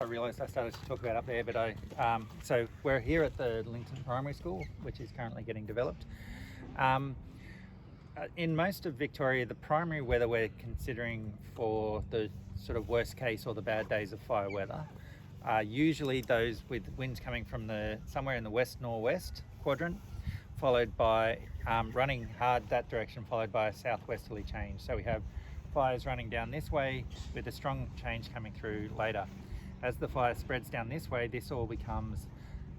realised I started to talk about up there, but so we're here at the Linton Primary School, which is currently getting developed. In most of Victoria, the primary weather we're considering for the sort of worst case or the bad days of fire weather are usually those with winds coming from somewhere in the west-northwest quadrant, followed by running hard that direction, followed by a southwesterly change. So we have fires running down this way with a strong change coming through later. As the fire spreads down this way, this all becomes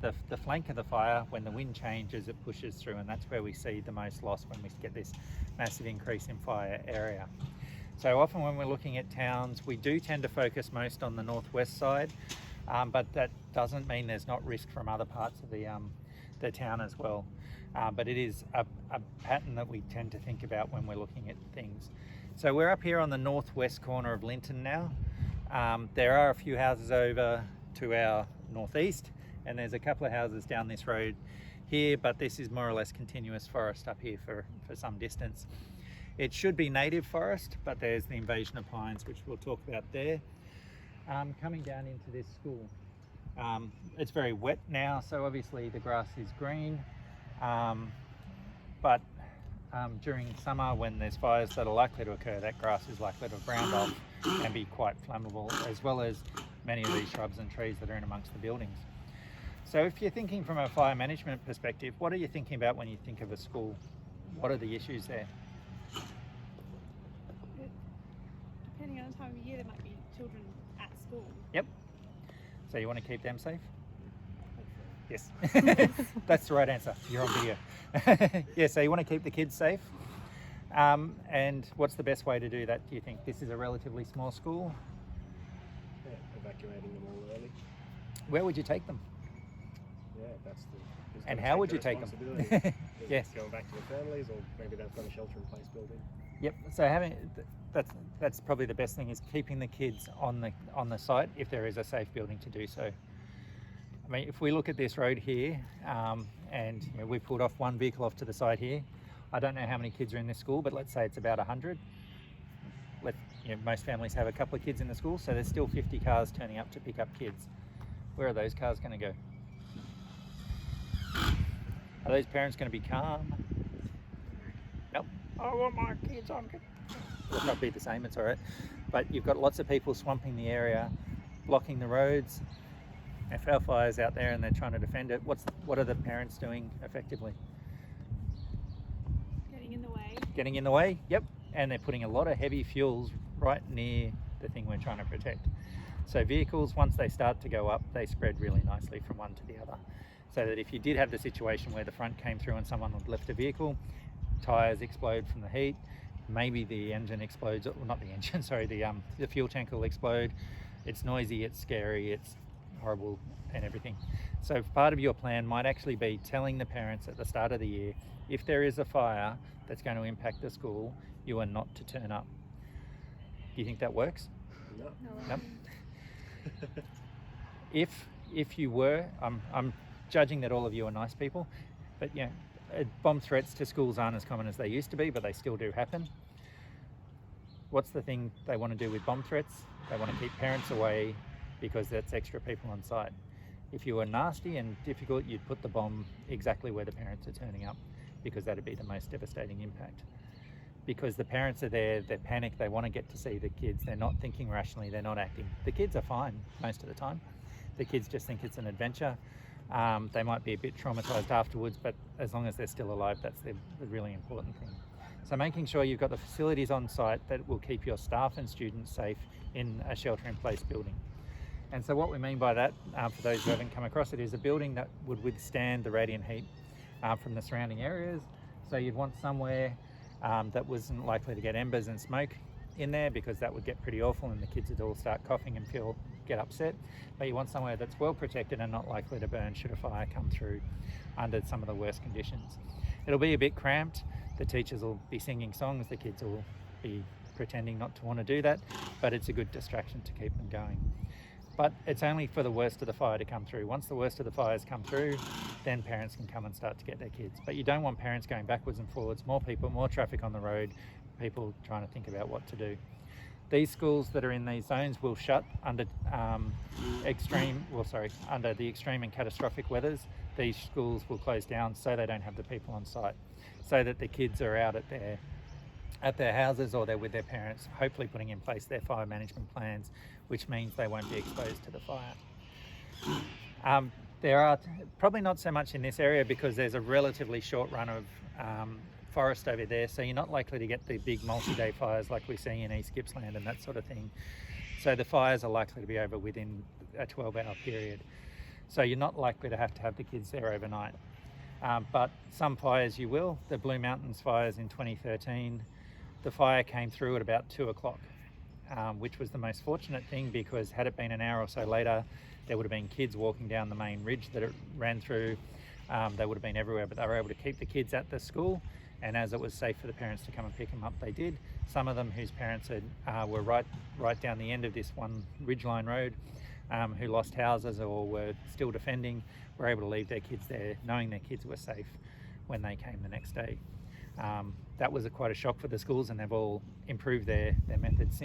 the flank of the fire. When the wind changes, it pushes through, and that's where we see the most loss when we get this massive increase in fire area. So often when we're looking at towns, we do tend to focus most on the northwest side, but that doesn't mean there's not risk from other parts of the town as well. But it is a pattern that we tend to think about when we're looking at things. So we're up here on the northwest corner of Linton now. There are a few houses over to our northeast, and there's a couple of houses down this road here, but this is more or less continuous forest up here for some distance. It should be native forest, but there's the invasion of pines, which we'll talk about there. Coming down into this school, it's very wet now, so obviously the grass is green, but during summer, when there's fires that are likely to occur, that grass is likely to have browned off and be quite flammable, as well as many of these shrubs and trees that are in amongst the buildings. So if you're thinking from a fire management perspective, what are you thinking about when you think of a school? What are the issues there? Depending on the time of year, there might be children at school. Yep. So you want to keep them safe? Hopefully. Yes. That's the right answer. You're on video. Yeah, so you want to keep the kids safe. And what's the best way to do that, do you think? This is a relatively small school. Yeah, evacuating them all early. Where would you take them? Yeah, that's the. And how would you take them? Yes. Going back to their families, or maybe they've got a shelter-in-place building. Yep. So that's probably the best thing, is keeping the kids on the site if there is a safe building to do so. I mean, if we look at this road here, and we pulled off one vehicle off to the side here. I don't know how many kids are in this school, but let's say it's about 100. Most families have a couple of kids in the school, so there's still 50 cars turning up to pick up kids. Where are those cars going to go? Are those parents going to be calm? Nope. I want my kids on. It'll not be the same, it's all right. But you've got lots of people swamping the area, blocking the roads. If our fire's out there and they're trying to defend it, what are the parents doing effectively? Getting in the way. Getting in the way, yep. And they're putting a lot of heavy fuels right near the thing we're trying to protect. So vehicles, once they start to go up, they spread really nicely from one to the other. So that if you did have the situation where the front came through and someone would lift a vehicle, tires explode from the heat, maybe the engine explodes, well, not the engine, sorry, the fuel tank will explode. It's noisy, it's scary, it's horrible and everything. So part of your plan might actually be telling the parents at the start of the year, if there is a fire that's going to impact the school, you are not to turn up. Do you think that works? No. No. If you were, I'm judging that all of you are nice people, but bomb threats to schools aren't as common as they used to be, but they still do happen. What's the thing they want to do with bomb threats? They want to keep parents away because that's extra people on site. If you were nasty and difficult, you'd put the bomb exactly where the parents are turning up, because that'd be the most devastating impact. Because the parents are there, they're panicked, they want to get to see the kids, they're not thinking rationally, they're not acting. The kids are fine most of the time. The kids just think it's an adventure. They might be a bit traumatized afterwards, but as long as they're still alive, that's the really important thing. So making sure you've got the facilities on site that will keep your staff and students safe in a shelter-in-place building. And so what we mean by that, for those who haven't come across it, is a building that would withstand the radiant heat from the surrounding areas. So you'd want somewhere that wasn't likely to get embers and smoke in there, because that would get pretty awful and the kids would all start coughing and get upset. But you want somewhere that's well protected and not likely to burn should a fire come through under some of the worst conditions. It'll be a bit cramped. The teachers will be singing songs, the kids will be pretending not to want to do that, but it's a good distraction to keep them going. But it's only for the worst of the fire to come through. Once the worst of the fires come through, then parents can come and start to get their kids. But you don't want parents going backwards and forwards, more people, more traffic on the road, people trying to think about what to do. These schools that are in these zones will shut under under the extreme and catastrophic weathers. These schools will close down so they don't have the people on site, so that the kids are out at their houses, or they're with their parents, hopefully putting in place their fire management plans, which means they won't be exposed to the fire. There are probably not so much in this area because there's a relatively short run of forest over there, so you're not likely to get the big multi-day fires like we see in East Gippsland and that sort of thing. So the fires are likely to be over within a 12-hour period. So you're not likely to have the kids there overnight. But some fires you will. The Blue Mountains fires in 2013, the fire came through at about 2 o'clock, which was the most fortunate thing, because had it been an hour or so later, there would have been kids walking down the main ridge that it ran through. They would have been everywhere, but they were able to keep the kids at the school, and as it was safe for the parents to come and pick them up, they did. Some of them whose parents were right down the end of this one ridgeline road, who lost houses or were still defending, were able to leave their kids there, knowing their kids were safe when they came the next day. That was quite a shock for the schools, and they've all improved their methods since.